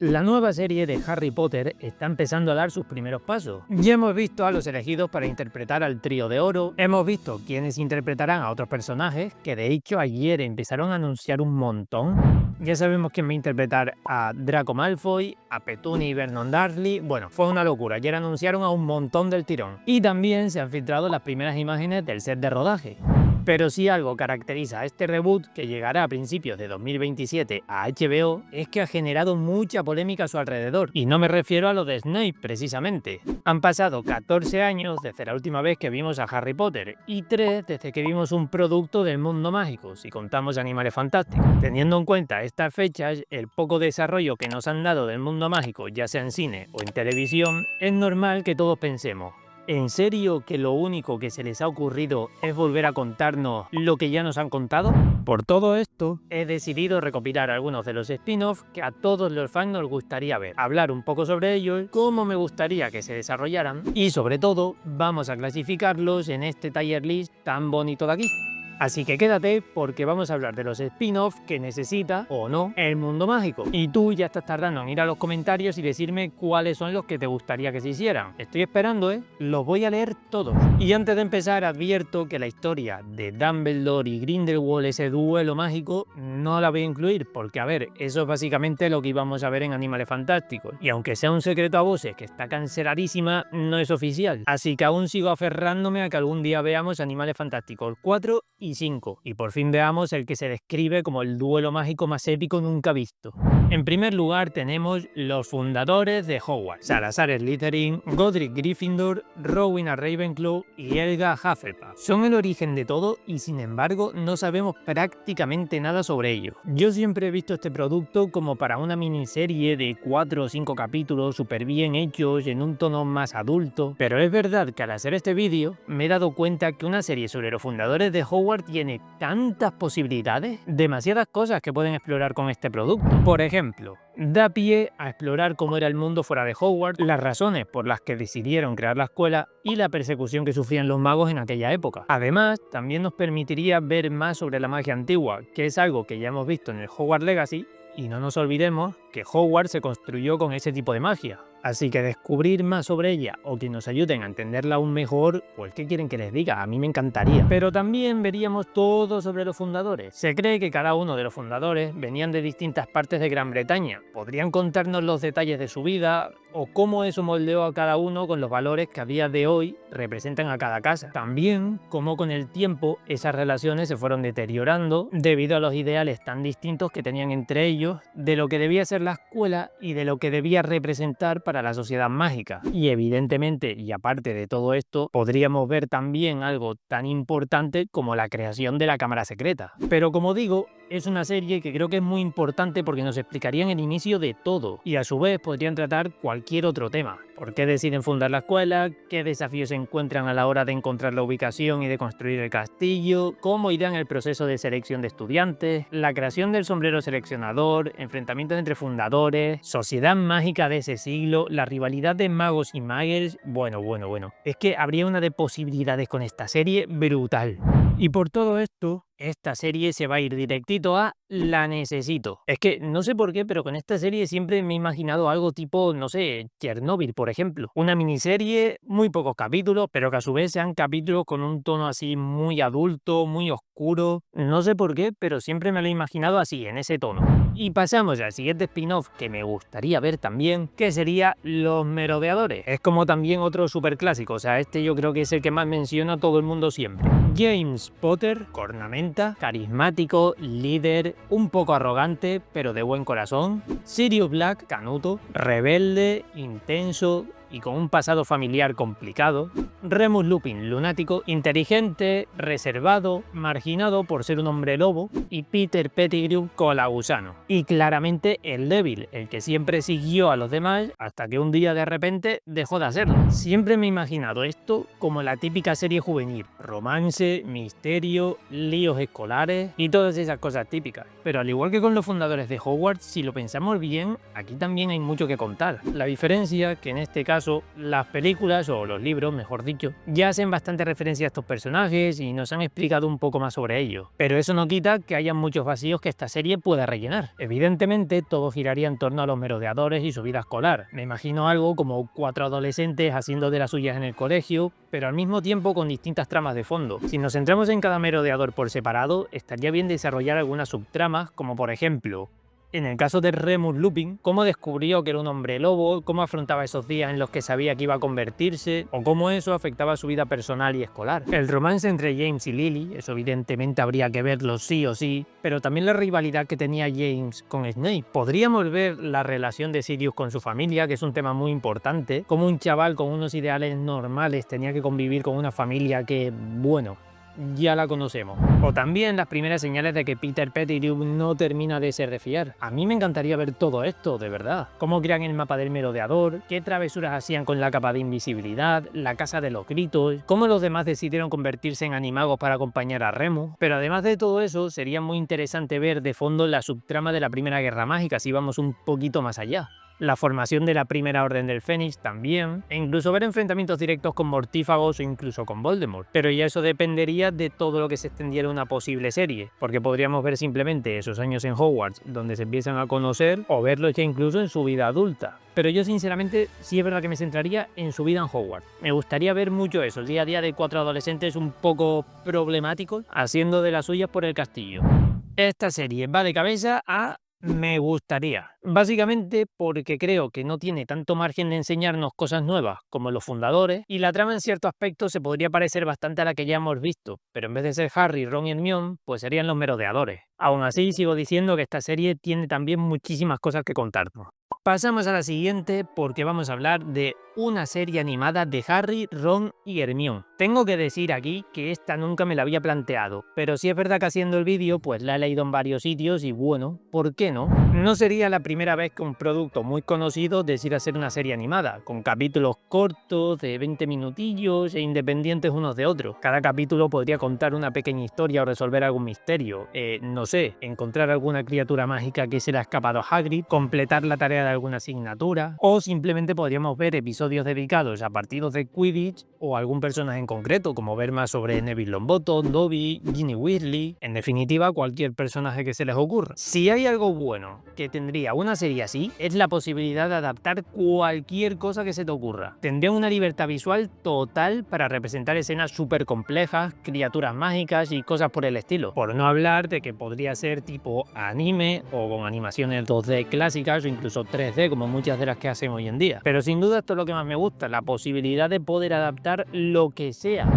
La nueva serie de Harry Potter está empezando a dar sus primeros pasos. Ya hemos visto a los elegidos para interpretar al Trío de Oro, hemos visto quiénes interpretarán a otros personajes, que de hecho ayer empezaron a anunciar un montón. Ya sabemos quién va a interpretar a Draco Malfoy, a Petunia y Vernon Dursley. Bueno, fue una locura, ayer anunciaron a un montón del tirón. Y también se han filtrado las primeras imágenes del set de rodaje. Pero si algo caracteriza a este reboot, que llegará a principios de 2027 a HBO, es que ha generado mucha polémica a su alrededor. Y no me refiero a lo de Snape, precisamente. Han pasado 14 años desde la última vez que vimos a Harry Potter, y 3 desde que vimos un producto del mundo mágico, si contamos Animales Fantásticos. Teniendo en cuenta estas fechas, el poco desarrollo que nos han dado del mundo mágico, ya sea en cine o en televisión, es normal que todos pensemos: ¿en serio que lo único que se les ha ocurrido es volver a contarnos lo que ya nos han contado? Por todo esto, he decidido recopilar algunos de los spin-offs que a todos los fans nos gustaría ver, hablar un poco sobre ellos, cómo me gustaría que se desarrollaran y sobre todo, vamos a clasificarlos en este tier list tan bonito de aquí. Así que quédate porque vamos a hablar de los spin-offs que necesita, o no, el mundo mágico. Y tú ya estás tardando en ir a los comentarios y decirme cuáles son los que te gustaría que se hicieran. Estoy esperando, los voy a leer todos. Y antes de empezar advierto que la historia de Dumbledore y Grindelwald, ese duelo mágico, no la voy a incluir porque, a ver, eso es básicamente lo que íbamos a ver en Animales Fantásticos. Y aunque sea un secreto a voces que está canceladísima, no es oficial. Así que aún sigo aferrándome a que algún día veamos Animales Fantásticos 4 y 5, y por fin veamos el que se describe como el duelo mágico más épico nunca visto. En primer lugar tenemos los fundadores de Hogwarts: Salazar Slytherin, Godric Gryffindor, Rowena Ravenclaw y Helga Hufflepuff. Son el origen de todo y sin embargo no sabemos prácticamente nada sobre ellos. Yo siempre he visto este producto como para una miniserie de 4 o 5 capítulos súper bien hechos, en un tono más adulto, pero es verdad que al hacer este vídeo me he dado cuenta que una serie sobre los fundadores de Hogwarts tiene tantas posibilidades, demasiadas cosas que pueden explorar con este producto. Por ejemplo, da pie a explorar cómo era el mundo fuera de Hogwarts, las razones por las que decidieron crear la escuela y la persecución que sufrían los magos en aquella época. Además, también nos permitiría ver más sobre la magia antigua, que es algo que ya hemos visto en el Hogwarts Legacy, y no nos olvidemos que Hogwarts se construyó con ese tipo de magia. Así que descubrir más sobre ella o que nos ayuden a entenderla aún mejor, pues ¿qué quieren que les diga? A mí me encantaría. Pero también veríamos todo sobre los fundadores. Se cree que cada uno de los fundadores venían de distintas partes de Gran Bretaña. Podrían contarnos los detalles de su vida o cómo eso moldeó a cada uno con los valores que a día de hoy representan a cada casa. También cómo con el tiempo esas relaciones se fueron deteriorando debido a los ideales tan distintos que tenían entre ellos de lo que debía ser la escuela y de lo que debía representar para la sociedad mágica. Y evidentemente, y aparte de todo esto, podríamos ver también algo tan importante como la creación de la Cámara Secreta. Pero como digo, es una serie que creo que es muy importante porque nos explicarían el inicio de todo y a su vez podrían tratar cualquier otro tema. ¿Por qué deciden fundar la escuela? ¿Qué desafíos se encuentran a la hora de encontrar la ubicación y de construir el castillo? ¿Cómo irán el proceso de selección de estudiantes? La creación del sombrero seleccionador, enfrentamientos entre fundadores, sociedad mágica de ese siglo, la rivalidad de magos y muggles. Bueno. Es que habría una de posibilidades con esta serie brutal. Y por todo esto, esta serie se va a ir directito a la necesito. Es que no sé por qué, pero con esta serie siempre me he imaginado algo tipo, no sé, Chernobyl, por ejemplo. Una miniserie, muy pocos capítulos, pero que a su vez sean capítulos con un tono así muy adulto, muy oscuro. No sé por qué, pero siempre me lo he imaginado así, en ese tono. Y pasamos al siguiente spin-off que me gustaría ver también, que sería Los Merodeadores. Es como también otro superclásico, o sea, este yo creo que es el que más menciona todo el mundo siempre. James Potter, cornamenta, carismático, líder, un poco arrogante, pero de buen corazón. Sirius Black, canuto, rebelde, intenso y con un pasado familiar complicado. Remus Lupin, lunático, inteligente, reservado, marginado por ser un hombre lobo. Y Peter Pettigrew, colagusano. Y claramente el débil, el que siempre siguió a los demás hasta que un día de repente dejó de hacerlo. Siempre me he imaginado esto como la típica serie juvenil: romance, misterio, líos escolares y todas esas cosas típicas. Pero al igual que con los fundadores de Hogwarts, si lo pensamos bien, aquí también hay mucho que contar. La diferencia que en este caso caso, las películas, o los libros, mejor dicho, ya hacen bastante referencia a estos personajes y nos han explicado un poco más sobre ellos. Pero eso no quita que haya muchos vacíos que esta serie pueda rellenar. Evidentemente, todo giraría en torno a los merodeadores y su vida escolar. Me imagino algo como 4 adolescentes haciendo de las suyas en el colegio, pero al mismo tiempo con distintas tramas de fondo. Si nos centramos en cada merodeador por separado, estaría bien desarrollar algunas subtramas, como por ejemplo, en el caso de Remus Lupin, cómo descubrió que era un hombre lobo, cómo afrontaba esos días en los que sabía que iba a convertirse, o cómo eso afectaba su vida personal y escolar. El romance entre James y Lily, eso evidentemente habría que verlo sí o sí, pero también la rivalidad que tenía James con Snape. Podríamos ver la relación de Sirius con su familia, que es un tema muy importante, cómo un chaval con unos ideales normales tenía que convivir con una familia que, bueno, ya la conocemos. O también las primeras señales de que Peter Pettigrew no termina de ser de fiar. A mí me encantaría ver todo esto, de verdad. Cómo crean el mapa del merodeador, qué travesuras hacían con la capa de invisibilidad, la casa de los gritos, cómo los demás decidieron convertirse en animagos para acompañar a Remus. Pero además de todo eso, sería muy interesante ver de fondo la subtrama de la Primera Guerra Mágica si vamos un poquito más allá. La formación de la Primera Orden del Fénix también, e incluso ver enfrentamientos directos con mortífagos o incluso con Voldemort. Pero ya eso dependería de todo lo que se extendiera una posible serie, porque podríamos ver simplemente esos años en Hogwarts donde se empiezan a conocer, o verlos ya incluso en su vida adulta. Pero yo sinceramente sí es verdad que me centraría en su vida en Hogwarts. Me gustaría ver mucho eso, el día a día de 4 adolescentes un poco problemáticos, haciendo de las suyas por el castillo. Esta serie va de cabeza a me gustaría, básicamente porque creo que no tiene tanto margen de enseñarnos cosas nuevas como los fundadores, y la trama en cierto aspecto se podría parecer bastante a la que ya hemos visto, pero en vez de ser Harry, Ron y Hermione, pues serían los merodeadores. Aún así, sigo diciendo que esta serie tiene también muchísimas cosas que contarnos. Pasamos a la siguiente porque vamos a hablar de una serie animada de Harry, Ron y Hermione. Tengo que decir aquí que esta nunca me la había planteado, pero sí es verdad que haciendo el vídeo pues la he leído en varios sitios y bueno, ¿por qué no? No sería la primera vez que un producto muy conocido decida hacer una serie animada, con capítulos cortos de 20 minutillos e independientes unos de otros. Cada capítulo podría contar una pequeña historia o resolver algún misterio, no sé, encontrar alguna criatura mágica que se le ha escapado a Hagrid, completar la tarea de alguna asignatura, o simplemente podríamos ver episodios dedicados a partidos de Quidditch o algún personaje en concreto, como ver más sobre Neville Longbottom, Dobby, Ginny Weasley, en definitiva cualquier personaje que se les ocurra. Si hay algo bueno que tendría una serie así, es la posibilidad de adaptar cualquier cosa que se te ocurra. Tendría una libertad visual total para representar escenas súper complejas, criaturas mágicas y cosas por el estilo. Por no hablar de que podría ser tipo anime o con animaciones 2D clásicas o incluso 3D como muchas de las que hacen hoy en día. Pero sin duda esto es lo que más me gusta, la posibilidad de poder adaptar lo que sea.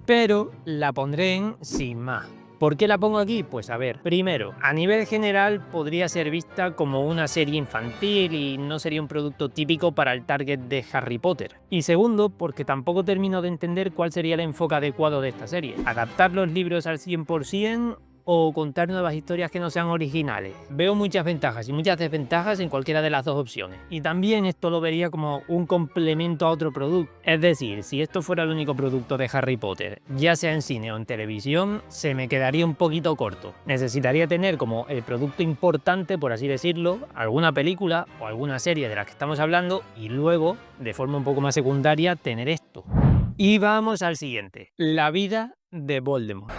Pero la pondré en sin más. ¿Por qué la pongo aquí? Pues a ver, primero, a nivel general podría ser vista como una serie infantil y no sería un producto típico para el target de Harry Potter. Y segundo, porque tampoco termino de entender cuál sería el enfoque adecuado de esta serie. ¿Adaptar los libros al 100%? O contar nuevas historias que no sean originales. Veo muchas ventajas y muchas desventajas en cualquiera de las dos opciones. Y también esto lo vería como un complemento a otro producto. Es decir, si esto fuera el único producto de Harry Potter, ya sea en cine o en televisión, se me quedaría un poquito corto. Necesitaría tener como el producto importante, por así decirlo, alguna película o alguna serie de las que estamos hablando y luego, de forma un poco más secundaria, tener esto. Y vamos al siguiente. La vida de Voldemort.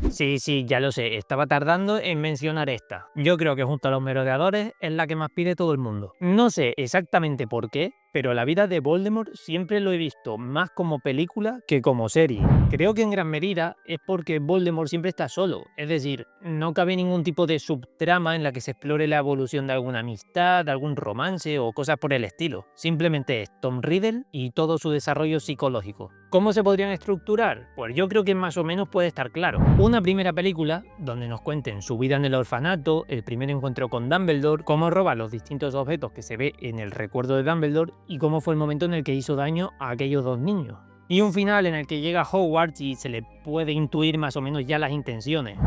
Sí, ya lo sé, estaba tardando en mencionar esta. Yo creo que junto a los merodeadores es la que más pide todo el mundo. No sé exactamente por qué, pero la vida de Voldemort siempre lo he visto más como película que como serie. Creo que en gran medida es porque Voldemort siempre está solo, es decir, no cabe ningún tipo de subtrama en la que se explore la evolución de alguna amistad, algún romance o cosas por el estilo. Simplemente es Tom Riddle y todo su desarrollo psicológico. ¿Cómo se podrían estructurar? Pues yo creo que más o menos puede estar claro. Una primera película donde nos cuenten su vida en el orfanato, el primer encuentro con Dumbledore, cómo roba los distintos objetos que se ve en el recuerdo de Dumbledore y cómo fue el momento en el que hizo daño a aquellos dos niños. Y un final en el que llega a Hogwarts y se le puede intuir más o menos ya las intenciones.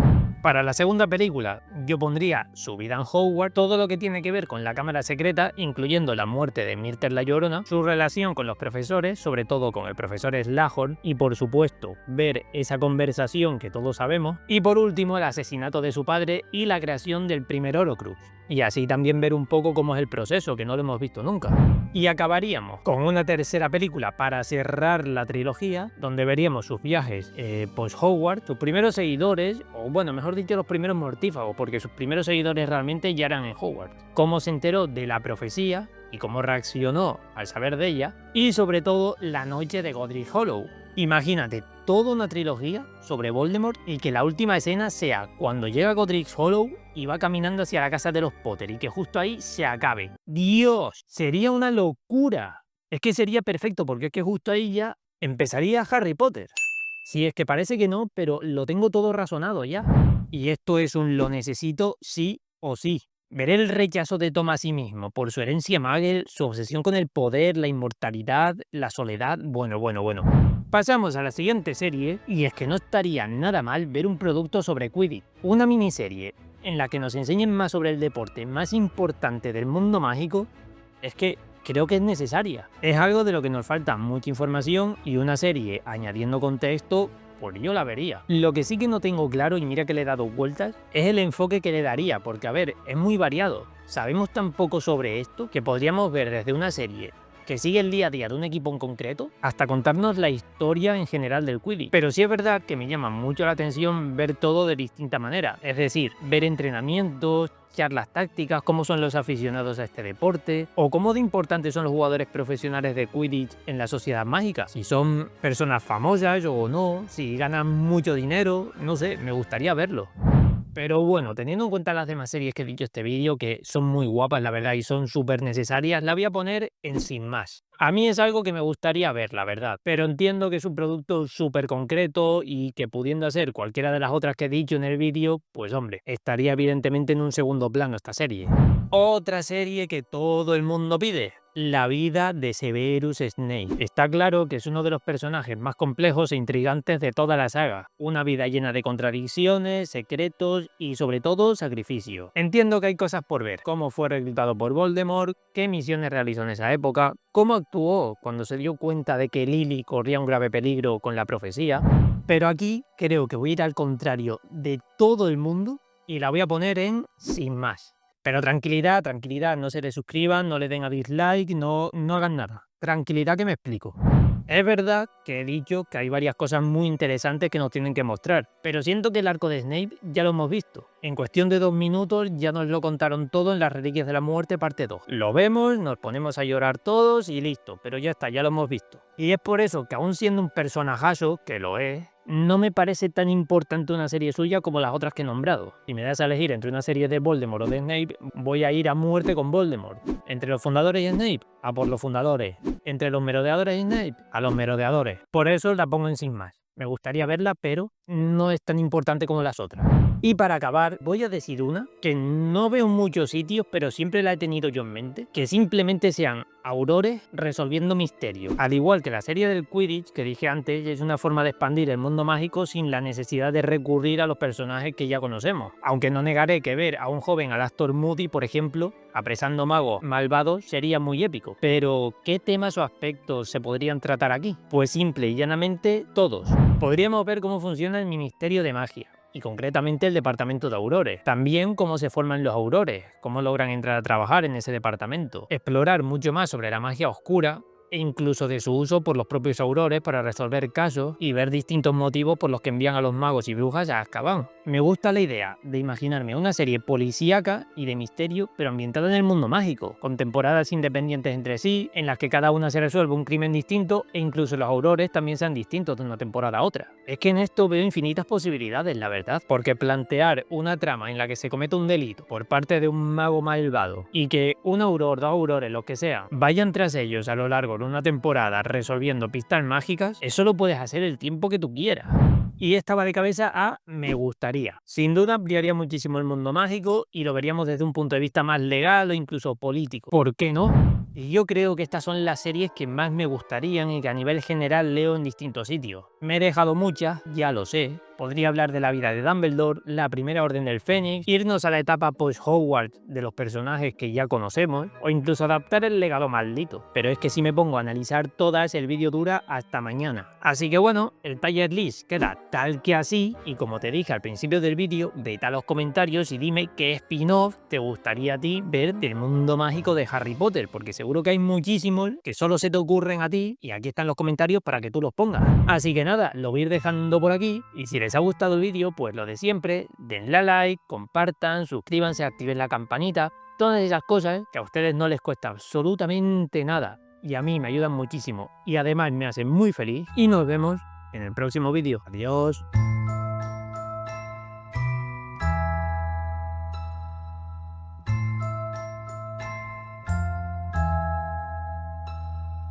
Para la segunda película, yo pondría su vida en Hogwarts, todo lo que tiene que ver con la cámara secreta, incluyendo la muerte de Myrtle la Llorona, su relación con los profesores, sobre todo con el profesor Slughorn, y por supuesto, ver esa conversación que todos sabemos, y por último, el asesinato de su padre y la creación del primer Horcrux. y así también ver un poco cómo es el proceso, que no lo hemos visto nunca. Y acabaríamos con una tercera película para cerrar la trilogía, donde veríamos sus viajes post-Hogwarts, sus primeros seguidores, o bueno, mejor dicho, los primeros mortífagos, porque sus primeros seguidores realmente ya eran en Hogwarts. Cómo se enteró de la profecía y cómo reaccionó al saber de ella, y sobre todo la noche de Godric Hollow. Imagínate toda una trilogía sobre Voldemort y que la última escena sea cuando llega Godric Hollow y va caminando hacia la casa de los Potter y que justo ahí se acabe. ¡Dios! Sería una locura. Es que sería perfecto porque es que justo ahí ya empezaría Harry Potter. Sí, es que parece que no, pero lo tengo todo razonado ya. Y esto es un lo necesito sí o sí. Ver el rechazo de Tom a sí mismo por su herencia Muggle, su obsesión con el poder, la inmortalidad, la soledad, bueno. Pasamos a la siguiente serie, y es que no estaría nada mal ver un producto sobre Quidditch, una miniserie en la que nos enseñen más sobre el deporte más importante del mundo mágico. Es que creo que es necesaria. Es algo de lo que nos falta mucha información y una serie añadiendo contexto, pues yo la vería. Lo que sí que no tengo claro, y mira que le he dado vueltas, es el enfoque que le daría, porque a ver, es muy variado. Sabemos tan poco sobre esto que podríamos ver desde una serie que sigue el día a día de un equipo en concreto, hasta contarnos la historia en general del Quidditch. Pero sí es verdad que me llama mucho la atención ver todo de distinta manera, es decir, ver entrenamientos, charlas tácticas, cómo son los aficionados a este deporte, o cómo de importantes son los jugadores profesionales de Quidditch en la sociedad mágica, si son personas famosas o no, si ganan mucho dinero, no sé, me gustaría verlo. Pero bueno, teniendo en cuenta las demás series que he dicho en este vídeo, que son muy guapas la verdad y son súper necesarias, la voy a poner en sin más. A mí es algo que me gustaría ver, la verdad, pero entiendo que es un producto súper concreto y que pudiendo hacer cualquiera de las otras que he dicho en el vídeo, pues hombre, estaría evidentemente en un segundo plano esta serie. Otra serie que todo el mundo pide: la vida de Severus Snape. Está claro que es uno de los personajes más complejos e intrigantes de toda la saga. Una vida llena de contradicciones, secretos y sobre todo sacrificio. Entiendo que hay cosas por ver: cómo fue reclutado por Voldemort, qué misiones realizó en esa época, cómo actuó cuando se dio cuenta de que Lily corría un grave peligro con la profecía. Pero aquí creo que voy a ir al contrario de todo el mundo y la voy a poner en sin más. Pero tranquilidad, tranquilidad, no se le suscriban, no le den a dislike, no hagan nada. Tranquilidad, que me explico. Es verdad que he dicho que hay varias cosas muy interesantes que nos tienen que mostrar, pero siento que el arco de Snape ya lo hemos visto. En cuestión de 2 minutos ya nos lo contaron todo en las Reliquias de la Muerte parte 2. Lo vemos, nos ponemos a llorar todos y listo, pero ya está, ya lo hemos visto. Y es por eso que aún siendo un personajazo, que lo es, no me parece tan importante una serie suya como las otras que he nombrado. Si me das a elegir entre una serie de Voldemort o de Snape, voy a ir a muerte con Voldemort. Entre los fundadores y Snape, a por los fundadores. Entre los merodeadores y Snape, a los merodeadores. Por eso la pongo en sin más. Me gustaría verla, pero no es tan importante como las otras. Y para acabar, voy a decir una que no veo en muchos sitios, pero siempre la he tenido yo en mente, que simplemente sean aurores resolviendo misterios. Al igual que la serie del Quidditch que dije antes, es una forma de expandir el mundo mágico sin la necesidad de recurrir a los personajes que ya conocemos. Aunque no negaré que ver a un joven Alastor Moody, por ejemplo, apresando magos malvados sería muy épico. Pero, ¿qué temas o aspectos se podrían tratar aquí? Pues simple y llanamente todos. Podríamos ver cómo funciona el Ministerio de Magia, y concretamente el departamento de aurores. También cómo se forman los aurores, cómo logran entrar a trabajar en ese departamento. Explorar mucho más sobre la magia oscura e incluso de su uso por los propios aurores para resolver casos y ver distintos motivos por los que envían a los magos y brujas a Azkaban. Me gusta la idea de imaginarme una serie policíaca y de misterio, pero ambientada en el mundo mágico, con temporadas independientes entre sí, en las que cada una se resuelve un crimen distinto e incluso los aurores también sean distintos de una temporada a otra. Es que en esto veo infinitas posibilidades, la verdad, porque plantear una trama en la que se cometa un delito por parte de un mago malvado y que un auror, 2 aurores, lo que sea, vayan tras ellos a lo largo de una temporada resolviendo pistas mágicas, eso lo puedes hacer el tiempo que tú quieras. Y esta va de cabeza a me gustaría. Sin duda ampliaría muchísimo el mundo mágico y lo veríamos desde un punto de vista más legal o incluso político. ¿Por qué no? Y yo creo que estas son las series que más me gustarían y que a nivel general leo en distintos sitios. Me he dejado muchas, ya lo sé, Podría hablar de la vida de Dumbledore, la primera orden del Fénix, irnos a la etapa post-Hogwarts de los personajes que ya conocemos, o incluso adaptar el legado maldito. Pero es que si me pongo a analizar todas, el vídeo dura hasta mañana. Así que bueno, el tier list queda tal que así, y como te dije al principio del vídeo, vete a los comentarios y dime qué spin-off te gustaría a ti ver del mundo mágico de Harry Potter, porque seguro que hay muchísimos que solo se te ocurren a ti, y aquí están los comentarios para que tú los pongas. Así que nada, lo voy a ir dejando por aquí, y si les ha gustado el vídeo, pues lo de siempre, denle a like, compartan, suscríbanse, activen la campanita, todas esas cosas que a ustedes no les cuesta absolutamente nada, y a mí me ayudan muchísimo, y además me hacen muy feliz, y nos vemos en el próximo vídeo. Adiós.